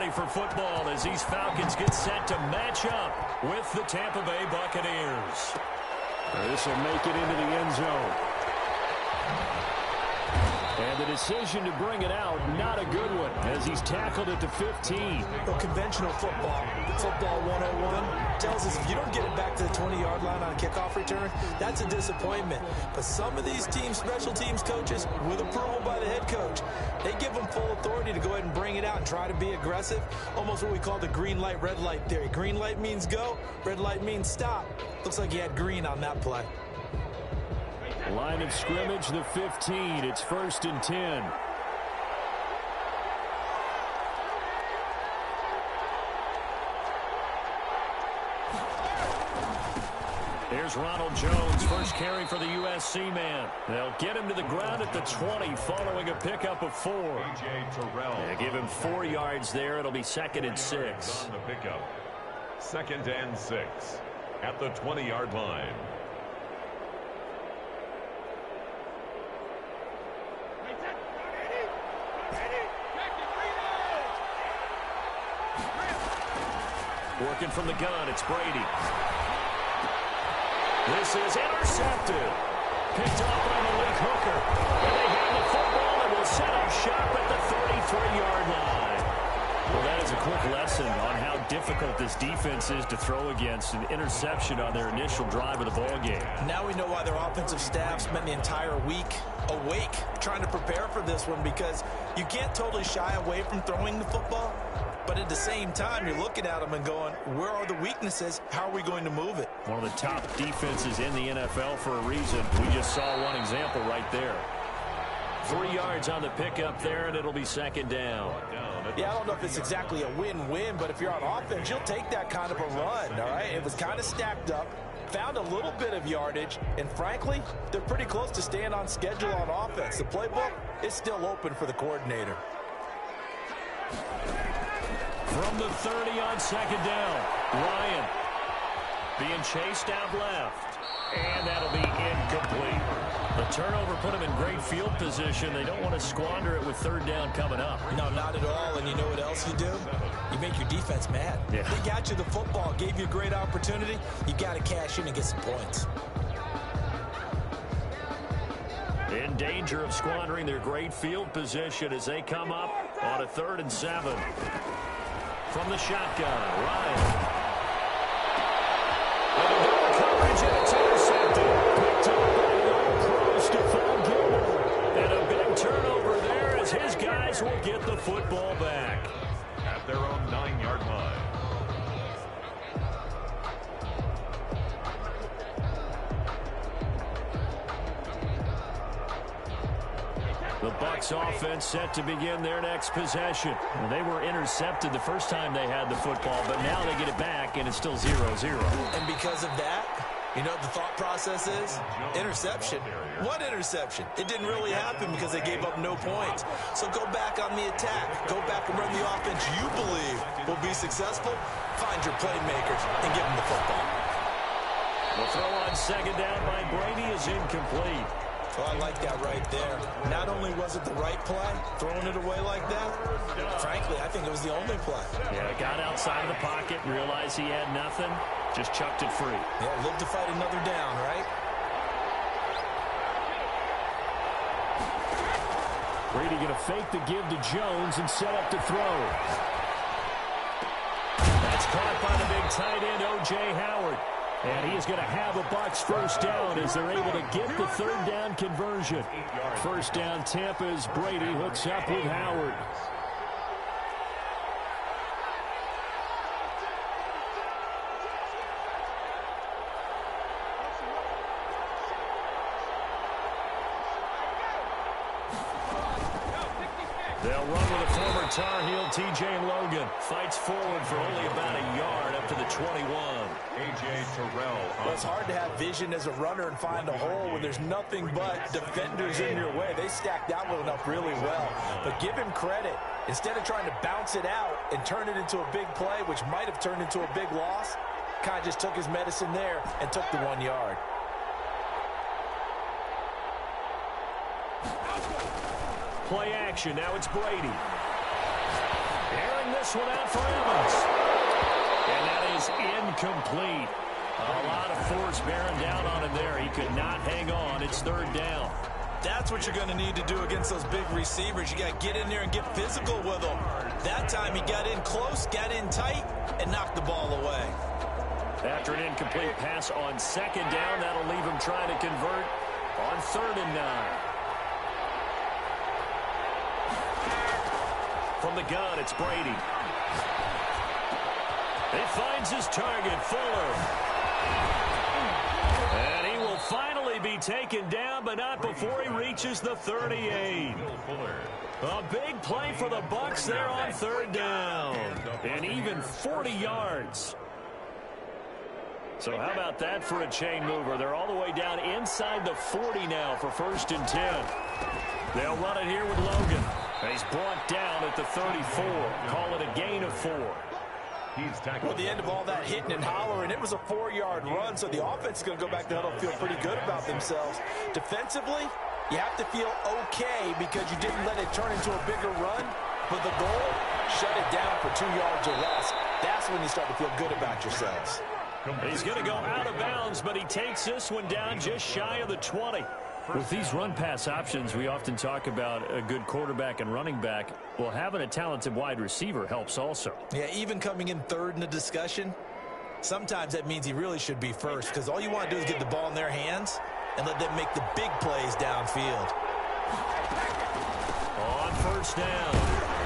ready for football as these Falcons get set to match up with the Tampa Bay Buccaneers. This will make it into the end zone. And the decision to bring it out, not a good one, as he's tackled at the 15. Well, conventional football 101, tells us if you don't get it back to the 20-yard line on a kickoff return, that's a disappointment. But some of these teams, special teams coaches, with approval by the head coach, they give them full authority to go ahead and bring it out and try to be aggressive, almost what we call the green light, red light theory. Green light means go, red light means stop. Looks like he had green on that play. Line of scrimmage, the 15. It's 1st and 10. Here's Ronald Jones, first carry for the USC man. They'll get him to the ground at the 20 following a pickup of 4. Yeah, give him 4 yards there. It'll be 2nd and 6. On the pickup. 2nd and 6 at the 20-yard line. Working from the gun, it's Brady. This is intercepted. Picked off by Malik Hooker. And they have the football and will set up shop at the 33-yard line. Well, that is a quick lesson on how difficult this defense is to throw against. An interception on their initial drive of the ballgame. Now we know why their offensive staff spent the entire week awake trying to prepare for this one, because you can't totally shy away from throwing the football. But at the same time, you're looking at them and going, where are the weaknesses? How are we going to move it? One of the top defenses in the NFL for a reason. We just saw one example right there. 3 yards on the pickup there, and it'll be 2nd down. Yeah, I don't know if it's exactly a win-win, but if you're on offense, you'll take that kind of a run, all right? It was kind of stacked up, found a little bit of yardage, and frankly, they're pretty close to staying on schedule on offense. The playbook is still open for the coordinator. From the 30 on 2nd down, Ryan being chased out left, and that'll be incomplete. The turnover put him in great field position. They don't want to squander it with 3rd down coming up. No, not at all. And you know what else you do? You make your defense mad. Yeah. They got you the football, gave you a great opportunity. You got to cash in and get some points. In danger of squandering their great field position as they come up on a 3rd and 7. From the shotgun, Ryan. Coverage, and it's intercepted. Picked up by the all-pro Stephon Gilmore. And a big turnover there as his guys will get the football back. At their own 9-yard line. The Bucs offense set to begin their next possession. Well, they were intercepted the first time they had the football, but now they get it back, and it's still 0-0. And because of that, you know what the thought process is? Interception. What interception? It didn't really happen because they gave up no points. So go back on the attack. Go back and run the offense you believe will be successful. Find your playmakers and give them the football. The throw on 2nd down by Brady is incomplete. Well, I like that right there. Not only was it the right play, throwing it away like that, frankly, I think it was the only play. Yeah, got outside of the pocket, realized he had nothing, just chucked it free. Yeah, live to fight another down, right? Brady going to fake the give to Jones and set up to throw. That's caught by the big tight end, O.J. Howard. And he is going to have a Bucs 1st down as they're able to get the 3rd down conversion. 1st down, Tampa, as Brady hooks up with Howard. They'll run with a former Tar Heel, T.J. Logan. Fights forward for only about a yard up to the 21. A.J. Terrell. Well, it's hard to have vision as a runner and find a hole when there's nothing but defenders in your way. They stacked that one up really well. But give him credit. Instead of trying to bounce it out and turn it into a big play, which might have turned into a big loss, kind of just took his medicine there and took the 1 yard. Play action. Now it's Brady. Airing this this one out for Evans. And that is incomplete. A lot of force bearing down on him there. He could not hang on. It's third down. That's what you're going to need to do against those big receivers. You got to get in there and get physical with them. That time he got in close, got in tight, and knocked the ball away. After an incomplete pass on second down, that'll leave him trying to convert on 3rd and 9. From the gun, it's Brady. He finds his target, Fuller. And he will finally be taken down, but not before he reaches the 38. A big play for the Bucs there on 3rd down. And even 40 yards. So how about that for a chain mover? They're all the way down inside the 40 now for 1st and 10. They'll run it here with Logan. He's brought down at the 34. Call it a gain of 4. He's tackled. At the end of all that hitting and hollering, it was a 4-yard run, so the offense is going to go back to huddle and feel pretty good about themselves. Defensively, you have to feel okay because you didn't let it turn into a bigger run, but the goal, shut it down for 2 yards or less. That's when you start to feel good about yourselves. He's going to go out of bounds, but he takes this one down just shy of the 20. With these run-pass options, we often talk about a good quarterback and running back. Well, having a talented wide receiver helps also. Yeah, even coming in 3rd in the discussion, sometimes that means he really should be first because all you want to do is get the ball in their hands and let them make the big plays downfield. On 1st down,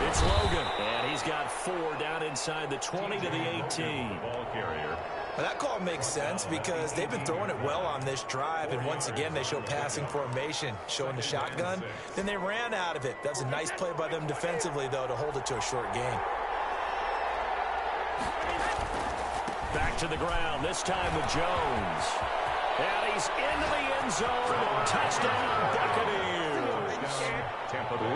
it's Logan. And he's got 4 down inside the 20 to the 18. Ball carrier. Well, that call makes sense because they've been throwing it well on this drive, and once again they show passing formation, showing the shotgun. Then they ran out of it. That's a nice play by them defensively, though, to hold it to a short gain. Back to the ground, this time with Jones. And he's into the end zone. Touchdown, Buccaneers.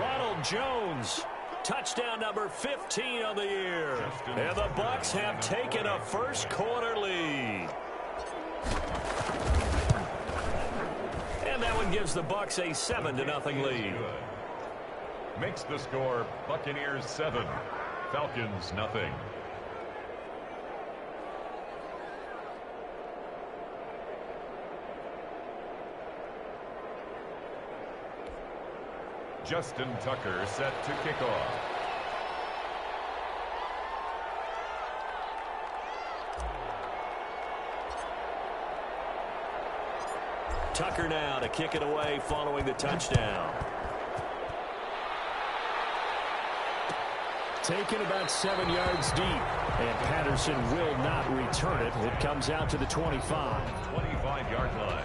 Ronald Jones. Touchdown number 15 on the year. And the Bucs have taken a first-quarter lead. And that one gives the Bucs a 7-0 lead. Makes the score Buccaneers 7, Falcons nothing. Justin Tucker set to kick off. Tucker now to kick it away following the touchdown. Taken about 7 yards deep. And Patterson will not return it. It comes out to the 25. 25-yard line.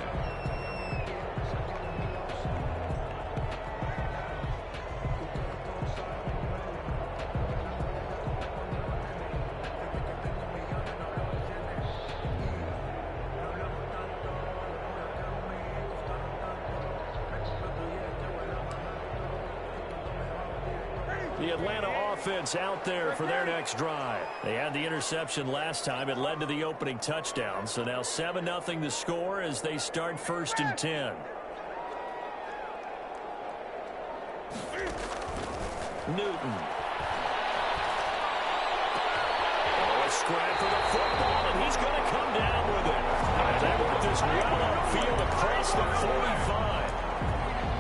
The Atlanta offense out there for their next drive. They had the interception last time. It led to the opening touchdown. So now 7-0 the score as they start 1st and 10. Newton. Oh, a scrap for the football, and he's going to come down with it. And they worked this well upfield across the 45.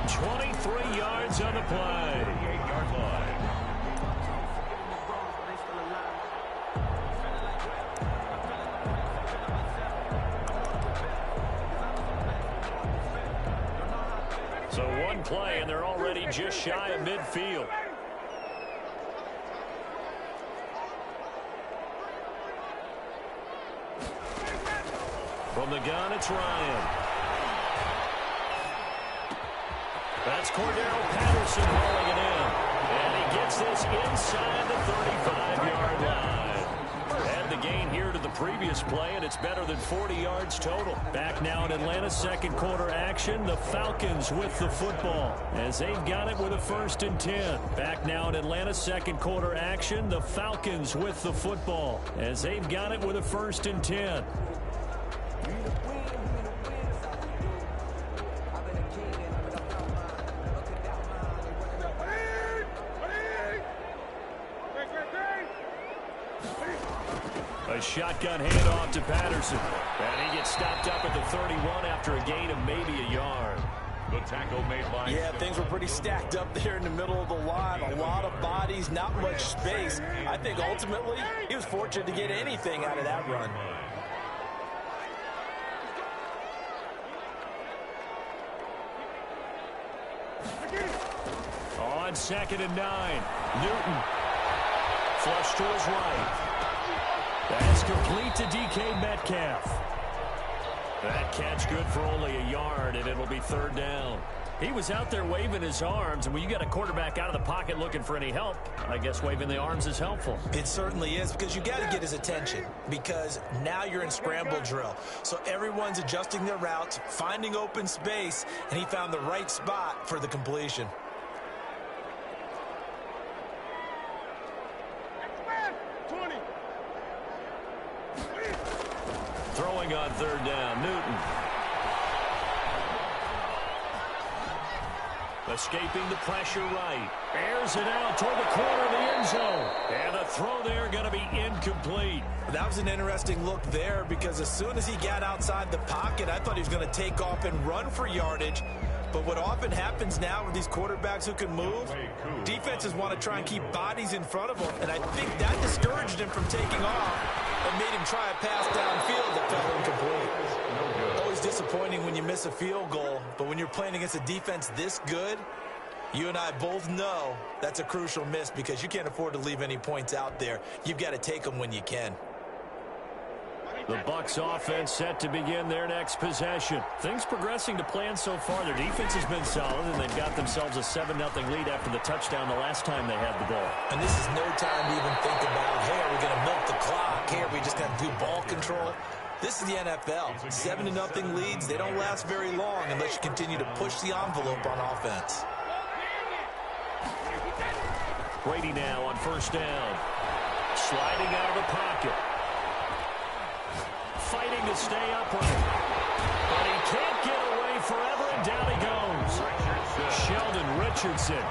23 yards on the play. 38-yard line. So one play, and they're already just shy of midfield. From the gun, it's Ryan. That's Cordero Patterson rolling it in. And he gets this inside the 35-yard line. And the gain here to the previous play, and it's better than 40 yards total. Back now in Atlanta, second quarter action. The Falcons with the football as they've got it with a 1st and 10. Back now in Atlanta, second quarter action. The Falcons with the football as they've got it with a 1st and 10. A shotgun handoff to Patterson. And he gets stopped up at the 31 after a gain of maybe a yard. The tackle made by... Yeah, things were pretty stacked up there in the middle of the line. A lot of bodies, not much space. I think ultimately he was fortunate to get anything out of that run. On 2nd and 9, Newton. Flush to his right. That's complete to DK Metcalf. That catch good for only a yard, and it'll be 3rd down. He was out there waving his arms, and when you got a quarterback out of the pocket looking for any help, I guess waving the arms is helpful. It certainly is, because you got to get his attention, because now you're in scramble drill. So everyone's adjusting their routes, finding open space, and he found the right spot for the completion. Throwing on 3rd down, Newton. Escaping the pressure right. Airs it out toward the corner of the end zone. And the throw there going to be incomplete. That was an interesting look there, because as soon as he got outside the pocket, I thought he was going to take off and run for yardage. But what often happens now with these quarterbacks who can move, defenses want to try and keep bodies in front of them. And I think that discouraged him from taking off and made him try a pass downfield that fell incomplete. Always disappointing when you miss a field goal, but when you're playing against a defense this good, you and I both know that's a crucial miss, because you can't afford to leave any points out there. You've got to take them when you can. The Bucs offense set to begin their next possession. Things progressing to plan so far. Their defense has been solid, and they've got themselves a 7-0 lead after the touchdown the last time they had the ball. And this is no time to even think about, hey, are we going to milk the clock? Hey, are we just going to do ball control? This is the NFL. 7-0 leads, they don't last very long unless you continue to push the envelope on offense. Brady now on 1st down. Sliding out of the pocket. Fighting to stay upright. But he can't get away forever, and down he goes. Sheldon Richardson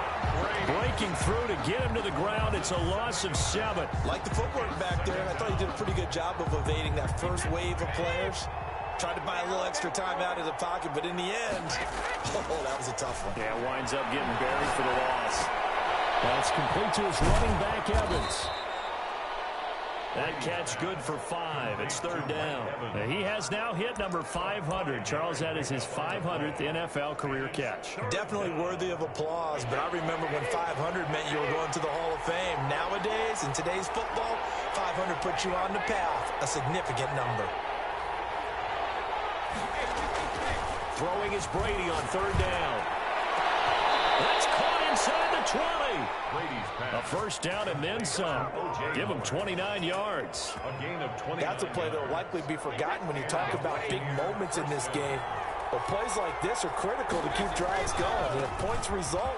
breaking through to get him to the ground. It's a loss of 7. Like the footwork back there, I thought he did a pretty good job of evading that first wave of players. Tried to buy a little extra time out of the pocket, but in the end, oh, that was a tough one. Yeah, winds up getting buried for the loss. That's complete to his running back, Evans. That catch good for 5. It's 3rd down. He has now hit number 500. Charles, that is his 500th NFL career catch. Definitely worthy of applause, but I remember when 500 meant you were going to the Hall of Fame. Nowadays, in today's football, 500 puts you on the path, a significant number. Throwing is Brady on 3rd down. That's caught inside the 20. A 1st down and then some. Give him 29 yards. A gain of 20. That's a play that will likely be forgotten when you talk about big moments in this game. But plays like this are critical to keep drives going. And if points result,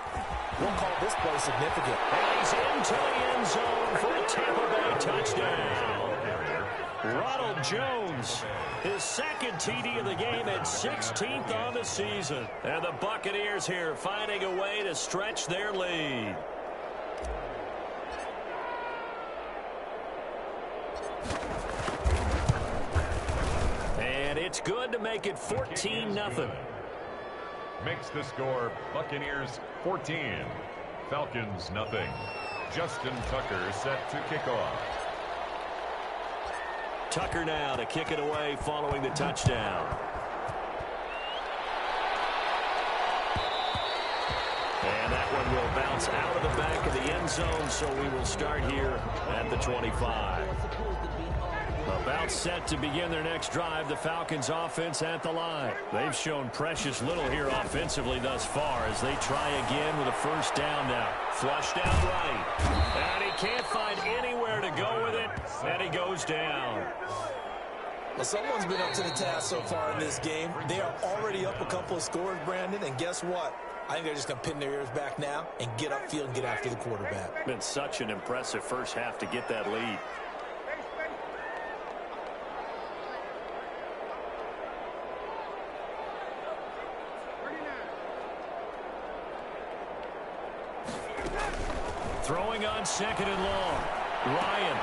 we'll call this play significant. And he's into the end zone for a Tampa Bay touchdown. Ronald Jones, his 2nd TD of the game and 16th on the season. And the Buccaneers here finding a way to stretch their lead. And it's good to make it 14-0. Makes the score Buccaneers 14, Falcons nothing. Justin Tucker set to kick off. Tucker now to kick it away following the touchdown. And that one will bounce out of the back of the end zone, so we will start here at the 25. About set to begin their next drive, the Falcons offense at the line. They've shown precious little here offensively thus far as they try again with a 1st down now. Flush down right. And he can't find anywhere to go with it, and he goes down. Well, someone's been up to the task so far in this game. They are already up a couple of scores, Brandon, and guess what? I think they're just going to pin their ears back now and get upfield and get after the quarterback. Been such an impressive first half to get that lead. Throwing on 2nd and long. Ryan.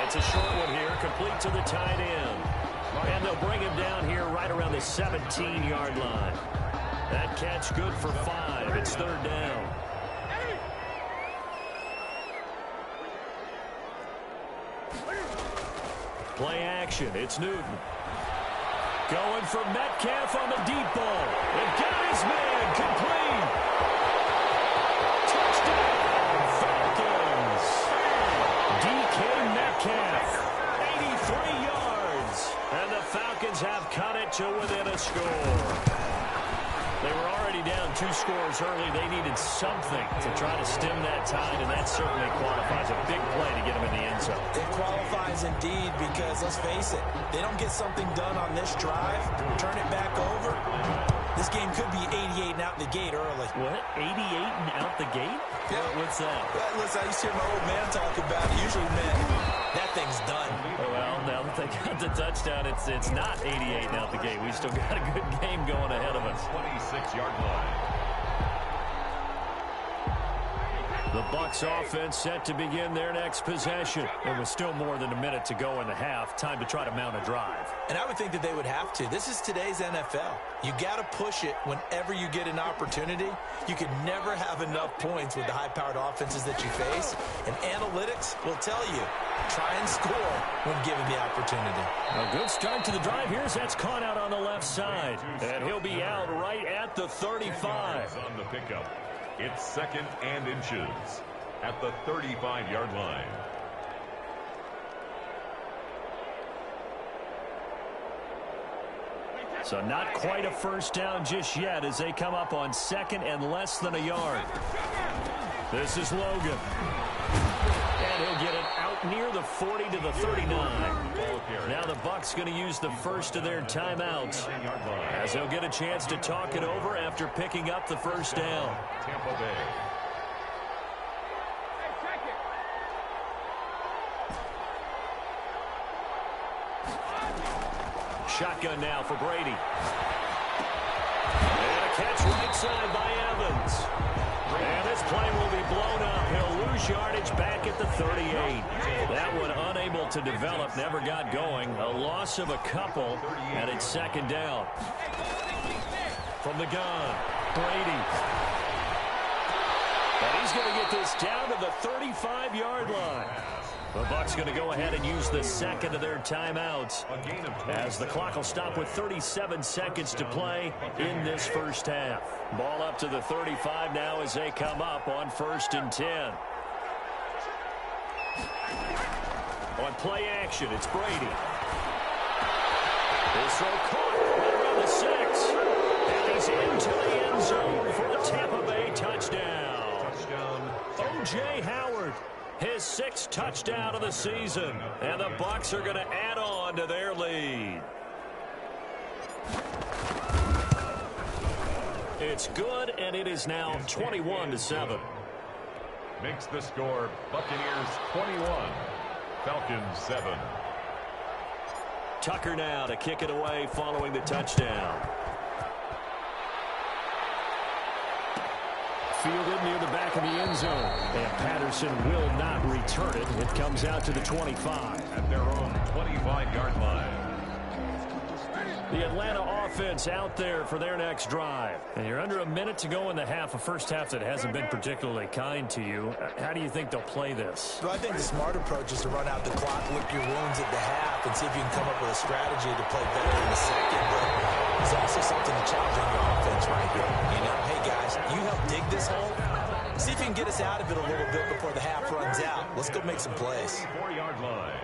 It's a short one here, complete to the tight end. And they'll bring him down here right around the 17-yard line. That catch good for 5. It's third down. Play action. It's Newton. Going for Metcalf on the deep ball. And got his man complete. Touchdown, Falcons. DK Metcalf, 83 yards. And the Falcons have cut it to within a score. They were already down 2 scores early. They needed something to try to stem that tide, and that certainly qualifies. A big play to get them in the end zone. It qualifies indeed because, let's face it, they don't get something done on this drive, turn it back over, this game could be 88 and out the gate early. What? 88 and out the gate? Yeah. What's that? Well, listen, I used to hear my old man talk about it. Usually meant that thing's done. Well, now that they got the touchdown, it's not 88 and out the gate. We still got a good game going ahead of us. 26-yard line. The Bucs offense set to begin their next possession. There was still more than a minute to go in the half. Time to try to mount a drive. And I would think that they would have to. This is today's NFL. You got to push it whenever you get an opportunity. You can never have enough points with the high-powered offenses that you face. And analytics will tell you, try and score when given the opportunity. A good start to the drive here. That's caught out on the left side. And he'll be out right at the 35. On the pickup. It's second and inches at the 35-yard line. So not quite a first down just yet as they come up on second and less than a yard. This is Logan. And he'll get it out near the 40 to the 39. Now the Bucs going to use the first of their timeouts as they'll get a chance to talk it over after picking up the first down. Tampa Bay. Shotgun now for Brady. And a catch right side by Evans. And this play will be blown up. He'll lose yardage back at the 38. That one unable to develop, never got going. A loss of a couple, and it's second down. From the gun, Brady. And he's going to get this down to the 35-yard line. The Bucs going to go ahead and use the second of their timeouts as the clock will stop with 37 seconds to play in this first half. Ball up to the 35 now as they come up on 1st and 10. On play action, it's Brady. This throw caught right around the 6. And he's into the end zone for the Tampa Bay touchdown. O.J. Howard. His 6th touchdown of the season. And the Bucs are going to add on to their lead. It's good, and it is now 21-7. Makes the score Buccaneers 21, Falcons 7. Tucker now to kick it away following the touchdown. Fielded near the back of the end zone. And Patterson will not return it. It comes out to the 25. At their own 25-yard line. The Atlanta offense out there for their next drive. And you're under a minute to go in the half, a first half that hasn't been particularly kind to you. How do you think they'll play this? Well, I think the smart approach is to run out the clock, lick your wounds at the half, and see if you can come up with a strategy to play better in the second. But there's also something to challenge on your offense right here. You know, hey, guys, you help dig this hole. See if you can get us out of it a little bit before the half runs out. Let's go make some plays. 4-yard line.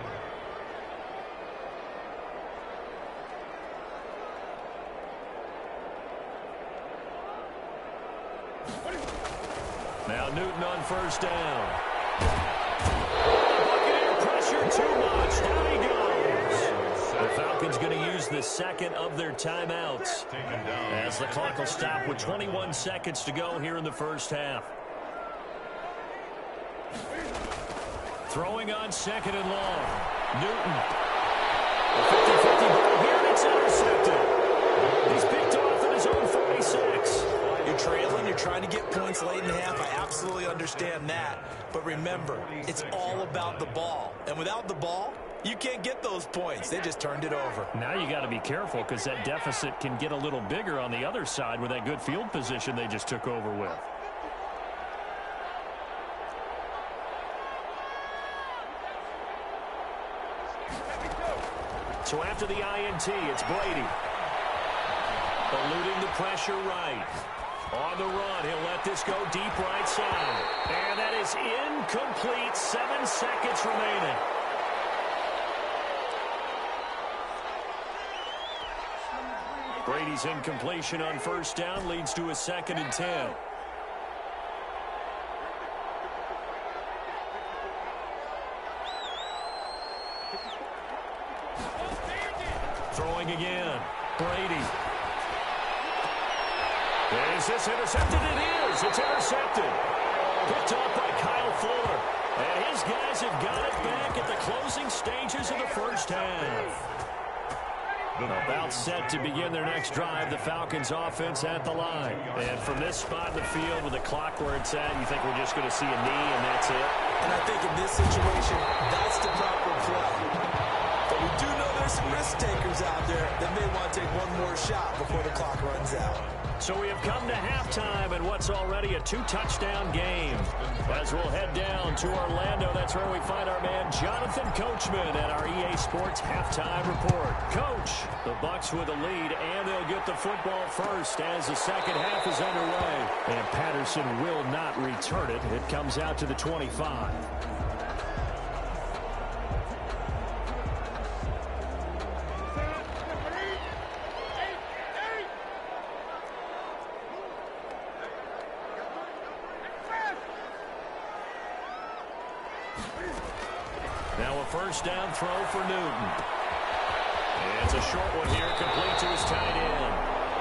Now Newton on first down. Buccaneer pressure too much. Down he goes. The Falcons going to use the second of their timeouts as the clock will stop with 21 seconds to go here in the first half. Throwing on second and long. Newton. A 50-50 ball here, and it's intercepted. He's picked off at his own 46. You're trailing, you're trying to get points late in the half. I absolutely understand that. But remember, it's all about the ball. And without the ball, you can't get those points. They just turned it over. Now you got to be careful because that deficit can get a little bigger on the other side with that good field position they just took over with. So after the INT, it's Brady. Eluding the pressure right. On the run, he'll let this go deep right side. And that is incomplete. 7 seconds remaining. Brady's incompletion on first down leads to a 2nd and 10. Throwing again. Brady. Is this intercepted? It is. It's intercepted. Picked off by Kyle Fuller. And his guys have got it back at the closing stages of the first half. About set to begin their next drive, the Falcons offense at the line. And from this spot in the field with the clock where it's at, you think we're just going to see a knee and that's it? And I think in this situation, that's the proper play. But we do know there's some risk takers out there that may want to take one more shot before the clock runs out. So we have come to halftime in what's already a 2-touchdown game. As we'll head down to Orlando, that's where we find our man Jonathan Coachman at our EA Sports Halftime Report. Coach, the Bucs with a lead, and they'll get the football first as the second half is underway. And Patterson will not return it. It comes out to the 25. Now a first down throw for Newton. And it's a short one here, complete to his tight end.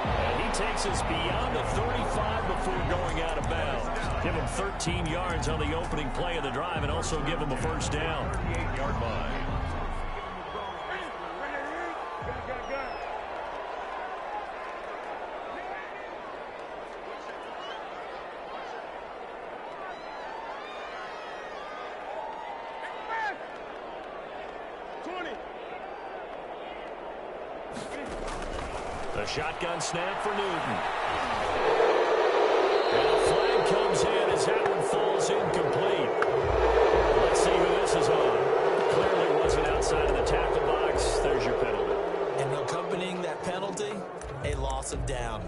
And he takes us beyond the 35 before going out of bounds. Give him 13 yards on the opening play of the drive and also give him a first down. 38-yard line. A shotgun snap for Newton. And a flag comes in as that one falls incomplete. Let's see who this is on. Clearly wasn't outside of the tackle box. There's your penalty. And accompanying that penalty, a loss of down.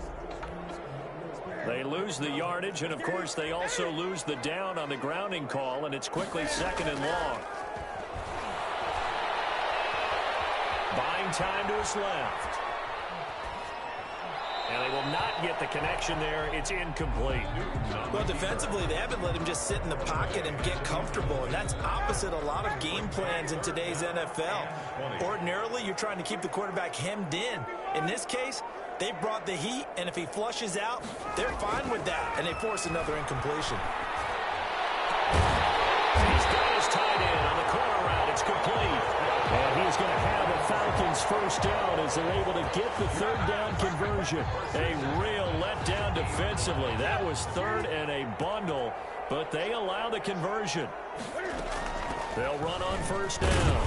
They lose the yardage, and of course they also lose the down on the grounding call, and it's quickly 2nd and long. Buying time to his left. And they will not get the connection there. It's incomplete. Well, defensively, they haven't let him just sit in the pocket and get comfortable, and that's opposite a lot of game plans in today's NFL. Ordinarily, you're trying to keep the quarterback hemmed in. In this case, they brought the heat, and if he flushes out, they're fine with that, and they force another incompletion. He's got his tight end on the corner route. It's complete. And he's going to have a Falcons first down as they're able to get the 3rd down conversion. A real letdown defensively. That was 3rd and a bundle, but they allow the conversion. They'll run on first down.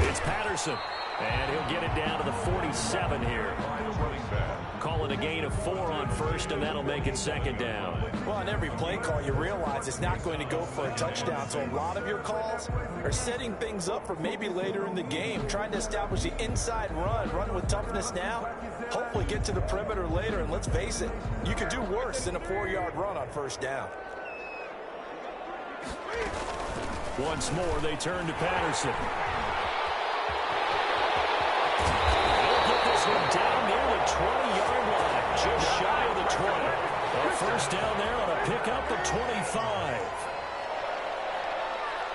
It's Patterson, and he'll get it down to the 47 here. Call it a gain of 4 on first, and that'll make it 2nd down. Well, on every play call, you realize it's not going to go for a touchdown, so a lot of your calls are setting things up for maybe later in the game, trying to establish the inside run with toughness now, hopefully get to the perimeter later, and let's face it, you could do worse than a 4-yard run on first down. Once more, they turn to Patterson. One down near the 20-yard line, just shy of the 20. A first down there on a pickup of 25.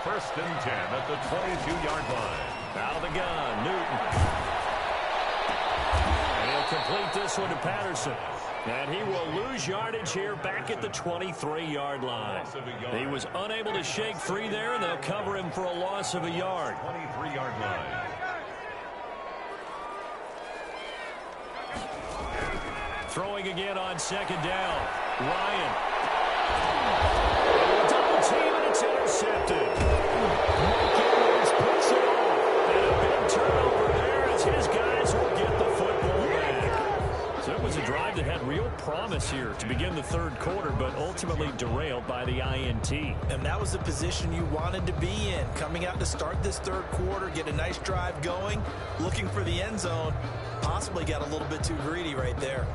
1st and 10 at the 22-yard line. Out of the gun, Newton. And he'll complete this one to Patterson. And he will lose yardage here back at the 23-yard line. He was unable to shake free there, and they'll cover him for a loss of a yard. 23-yard line. Throwing again on 2nd down. Ryan. Double team, and it's intercepted. Mike Evans puts it off. And a big turnover there as his guys will get the football back. So it was a drive that had real promise here to begin the third quarter, but ultimately derailed by the INT. And that was the position you wanted to be in. Coming out to start this third quarter, get a nice drive going, looking for the end zone. Possibly got a little bit too greedy right there.